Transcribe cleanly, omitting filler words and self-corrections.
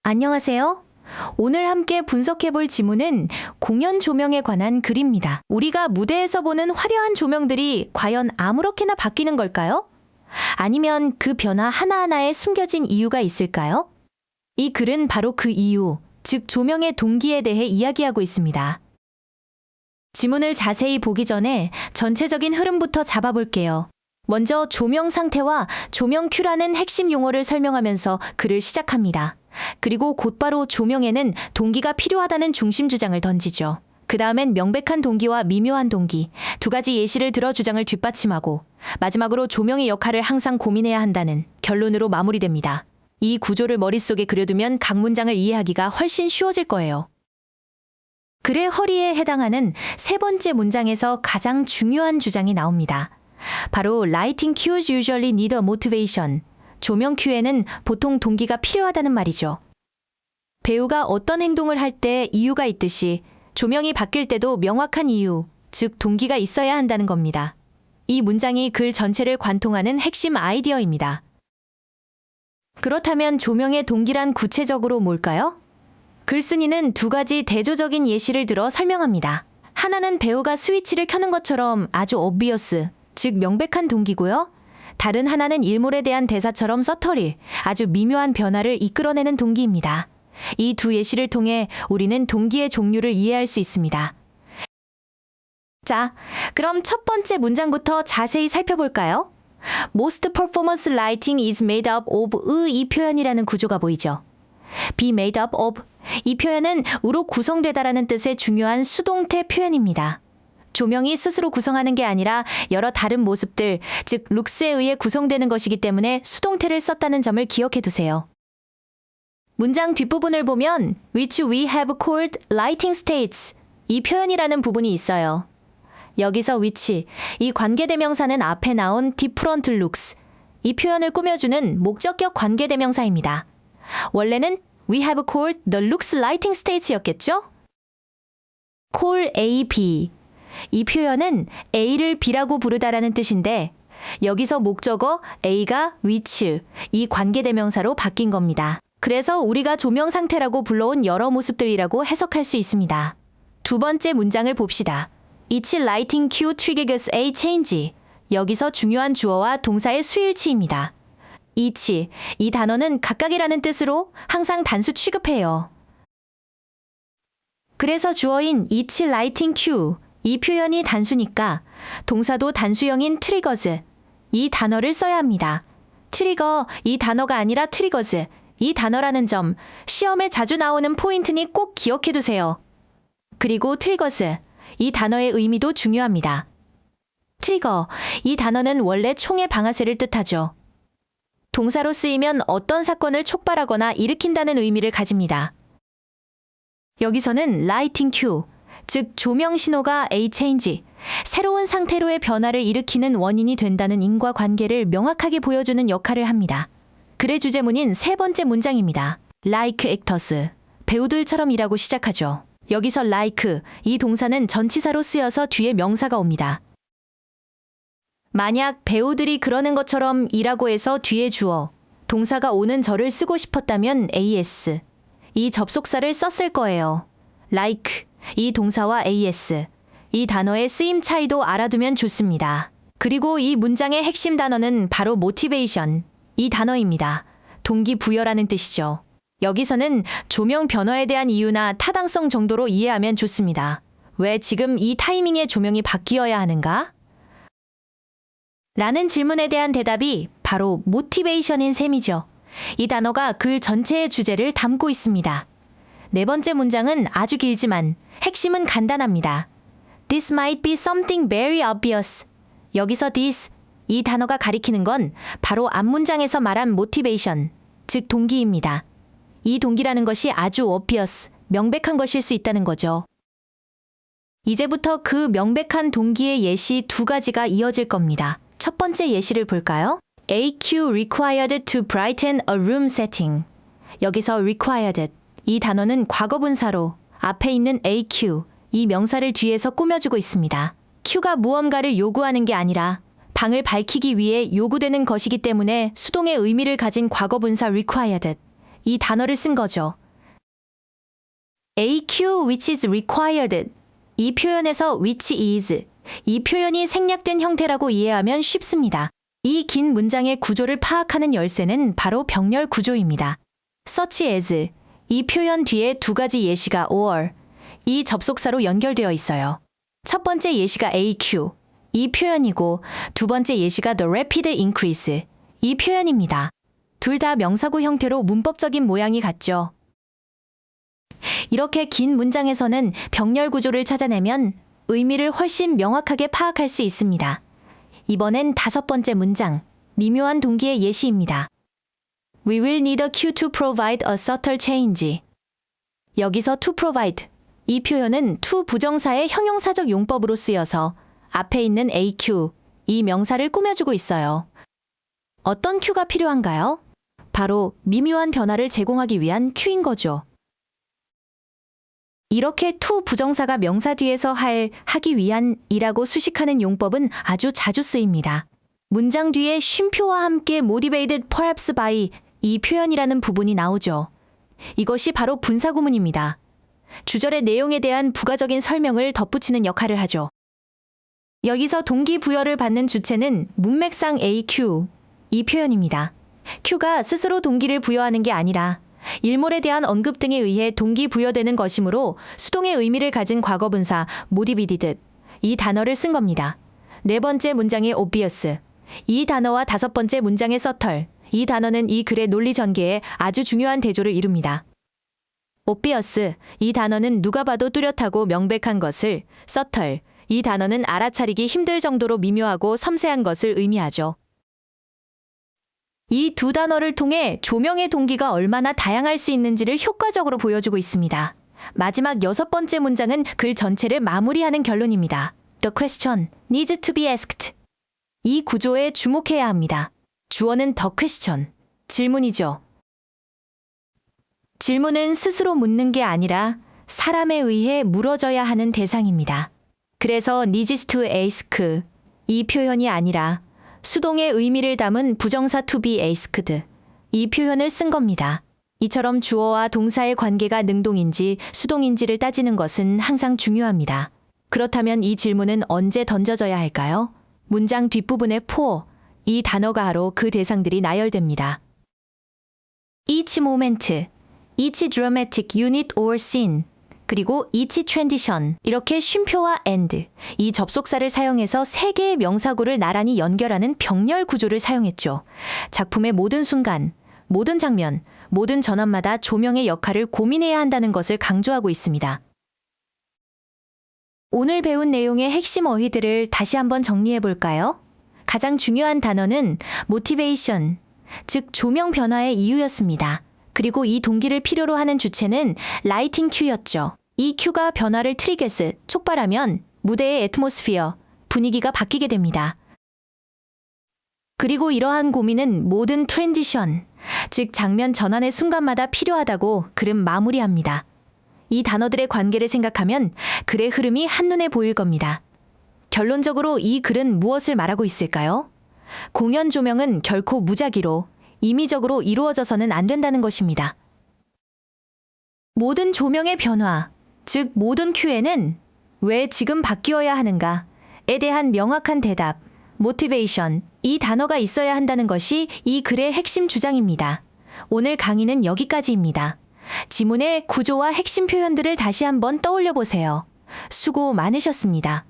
안녕하세요. 오늘 함께 분석해볼 지문은 공연 조명에 관한 글입니다. 우리가 무대에서 보는 화려한 조명들이 과연 아무렇게나 바뀌는 걸까요? 아니면 그 변화 하나하나에 숨겨진 이유가 있을까요? 이 글은 바로 그 이유, 즉 조명의 동기에 대해 이야기하고 있습니다. 지문을 자세히 보기 전에 전체적인 흐름부터 잡아볼게요. 먼저 조명 상태와 조명 큐라는 핵심 용어를 설명하면서 글을 시작합니다. 그리고 곧바로 조명에는 동기가 필요하다는 중심 주장을 던지죠. 그 다음엔 명백한 동기와 미묘한 동기, 두 가지 예시를 들어 주장을 뒷받침하고 마지막으로 조명의 역할을 항상 고민해야 한다는 결론으로 마무리됩니다. 이 구조를 머릿속에 그려두면 각 문장을 이해하기가 훨씬 쉬워질 거예요. 글의 허리에 해당하는 세 번째 문장에서 가장 중요한 주장이 나옵니다. 바로 Lighting cues usually need a motivation. 조명 큐에는 보통 동기가 필요하다는 말이죠. 배우가 어떤 행동을 할 때 이유가 있듯이 조명이 바뀔 때도 명확한 이유, 즉 동기가 있어야 한다는 겁니다. 이 문장이 글 전체를 관통하는 핵심 아이디어입니다. 그렇다면 조명의 동기란 구체적으로 뭘까요? 글쓴이는 두 가지 대조적인 예시를 들어 설명합니다. 하나는 배우가 스위치를 켜는 것처럼 아주 obvious, 즉 명백한 동기고요. 다른 하나는 일몰에 대한 대사처럼 서터리, 아주 미묘한 변화를 이끌어내는 동기입니다. 이 두 예시를 통해 우리는 동기의 종류를 이해할 수 있습니다. 자, 그럼 첫 번째 문장부터 자세히 살펴볼까요? Most performance lighting is made up of 이 표현이라는 구조가 보이죠? be made up of 이 표현은 우로 구성되다라는 뜻의 중요한 수동태 표현입니다. 조명이 스스로 구성하는 게 아니라 여러 다른 모습들, 즉 룩스에 의해 구성되는 것이기 때문에 수동태를 썼다는 점을 기억해 두세요. 문장 뒷부분을 보면 which we have called lighting states 이 표현이라는 부분이 있어요. 여기서 which, 이 관계대명사는 앞에 나온 different looks, 이 표현을 꾸며주는 목적격 관계대명사입니다. 원래는 we have called the looks lighting states였겠죠? call A, B 이 표현은 A를 B라고 부르다라는 뜻인데 여기서 목적어 A가 which, 이 관계대명사로 바뀐 겁니다. 그래서 우리가 조명 상태라고 불러온 여러 모습들이라고 해석할 수 있습니다. 두 번째 문장을 봅시다. Each lighting cue triggers a change. 여기서 중요한 주어와 동사의 수일치입니다. each, 이 단어는 각각이라는 뜻으로 항상 단수 취급해요. 그래서 주어인 each lighting cue 이 표현이 단수니까 동사도 단수형인 triggers, 이 단어를 써야 합니다. 트리거, 이 단어가 아니라 triggers, 이 단어라는 점, 시험에 자주 나오는 포인트니 꼭 기억해 두세요. 그리고 triggers, 이 단어의 의미도 중요합니다. 트리거, 이 단어는 원래 총의 방아쇠를 뜻하죠. 동사로 쓰이면 어떤 사건을 촉발하거나 일으킨다는 의미를 가집니다. 여기서는 lighting cue, 즉 조명 신호가 a change, 새로운 상태로의 변화를 일으키는 원인이 된다는 인과관계를 명확하게 보여주는 역할을 합니다. 글의 주제문인 세 번째 문장입니다. Like actors, 배우들처럼이라고 시작하죠. 여기서 like, 이 동사는 전치사로 쓰여서 뒤에 명사가 옵니다. 만약 배우들이 그러는 것처럼 이라고 해서 뒤에 주어, 동사가 오는 절을 쓰고 싶었다면 as, 이 접속사를 썼을 거예요. like, 이 동사와 as, 이 단어의 쓰임 차이도 알아두면 좋습니다. 그리고 이 문장의 핵심 단어는 바로 motivation, 이 단어입니다. 동기부여라는 뜻이죠. 여기서는 조명 변화에 대한 이유나 타당성 정도로 이해하면 좋습니다. 왜 지금 이 타이밍에 조명이 바뀌어야 하는가? 라는 질문에 대한 대답이 바로 motivation인 셈이죠. 이 단어가 글 전체의 주제를 담고 있습니다. 네 번째 문장은 아주 길지만 핵심은 간단합니다. This might be something very obvious. 여기서 this, 이 단어가 가리키는 건 바로 앞문장에서 말한 motivation, 즉 동기입니다. 이 동기라는 것이 아주 obvious, 명백한 것일 수 있다는 거죠. 이제부터 그 명백한 동기의 예시 두 가지가 이어질 겁니다. 첫 번째 예시를 볼까요? AQ required to brighten a room setting. 여기서 required, 이 단어는 과거분사로 앞에 있는 AQ, 이 명사를 뒤에서 꾸며주고 있습니다. Q가 무언가를 요구하는 게 아니라 방을 밝히기 위해 요구되는 것이기 때문에 수동의 의미를 가진 과거분사 required, 이 단어를 쓴 거죠. AQ which is required. 이 표현에서 which is, 이 표현이 생략된 형태라고 이해하면 쉽습니다. 이 긴 문장의 구조를 파악하는 열쇠는 바로 병렬 구조입니다. such as, 이 표현 뒤에 두 가지 예시가 or, 이 접속사로 연결되어 있어요. 첫 번째 예시가 AQ, 이 표현이고 두 번째 예시가 the rapid increase, 이 표현입니다. 둘 다 명사구 형태로 문법적인 모양이 같죠. 이렇게 긴 문장에서는 병렬 구조를 찾아내면 의미를 훨씬 명확하게 파악할 수 있습니다. 이번엔 다섯 번째 문장, 미묘한 동기의 예시입니다. We will need a cue to provide a subtle change. 여기서 to provide, 이 표현은 to 부정사의 형용사적 용법으로 쓰여서 앞에 있는 AQ, 이 명사를 꾸며주고 있어요. 어떤 큐가 필요한가요? 바로 미묘한 변화를 제공하기 위한 큐인 거죠. 이렇게 to 부정사가 명사 뒤에서 하기 위한 이라고 수식하는 용법은 아주 자주 쓰입니다. 문장 뒤에 쉼표와 함께 motivated perhaps by 이 표현이라는 부분이 나오죠. 이것이 바로 분사구문입니다. 주절의 내용에 대한 부가적인 설명을 덧붙이는 역할을 하죠. 여기서 동기부여를 받는 주체는 문맥상 AQ, 이 표현입니다. Q가 스스로 동기를 부여하는 게 아니라 일몰에 대한 언급 등에 의해 동기부여되는 것이므로 수동의 의미를 가진 과거분사 motivated, 이 단어를 쓴 겁니다. 네 번째 문장의 obvious, 이 단어와 다섯 번째 문장의 subtle, 이 단어는 이 글의 논리 전개에 아주 중요한 대조를 이룹니다. obvious, 이 단어는 누가 봐도 뚜렷하고 명백한 것을, subtle, 이 단어는 알아차리기 힘들 정도로 미묘하고 섬세한 것을 의미하죠. 이 두 단어를 통해 조명의 동기가 얼마나 다양할 수 있는지를 효과적으로 보여주고 있습니다. 마지막 여섯 번째 문장은 글 전체를 마무리하는 결론입니다. The question needs to be asked. 이 구조에 주목해야 합니다. 주어는 the question, 질문이죠. 질문은 스스로 묻는 게 아니라 사람에 의해 물어져야 하는 대상입니다. 그래서 needs to ask, 이 표현이 아니라 수동의 의미를 담은 부정사 to be asked, 이 표현을 쓴 겁니다. 이처럼 주어와 동사의 관계가 능동인지 수동인지를 따지는 것은 항상 중요합니다. 그렇다면 이 질문은 언제 던져져야 할까요? 문장 뒷부분의 for, 이 단어가 하로 그 대상들이 나열됩니다. each moment, each dramatic unit or scene, 그리고 each transition, 이렇게 쉼표와 and, 이 접속사를 사용해서 세 개의 명사구를 나란히 연결하는 병렬 구조를 사용했죠. 작품의 모든 순간, 모든 장면, 모든 전환마다 조명의 역할을 고민해야 한다는 것을 강조하고 있습니다. 오늘 배운 내용의 핵심 어휘들을 다시 한번 정리해 볼까요? 가장 중요한 단어는 motivation, 즉 조명 변화의 이유였습니다. 그리고 이 동기를 필요로 하는 주체는 라이팅 큐였죠. 이 큐가 변화를 트리게스, 촉발하면 무대의 애트모스피어, 분위기가 바뀌게 됩니다. 그리고 이러한 고민은 모든 트랜지션, 즉 장면 전환의 순간마다 필요하다고 글은 마무리합니다. 이 단어들의 관계를 생각하면 글의 흐름이 한눈에 보일 겁니다. 결론적으로 이 글은 무엇을 말하고 있을까요? 공연 조명은 결코 무작위로, 임의적으로 이루어져서는 안 된다는 것입니다. 모든 조명의 변화, 즉 모든 큐에는 왜 지금 바뀌어야 하는가에 대한 명확한 대답, motivation, 이 단어가 있어야 한다는 것이 이 글의 핵심 주장입니다. 오늘 강의는 여기까지입니다. 지문의 구조와 핵심 표현들을 다시 한번 떠올려 보세요. 수고 많으셨습니다.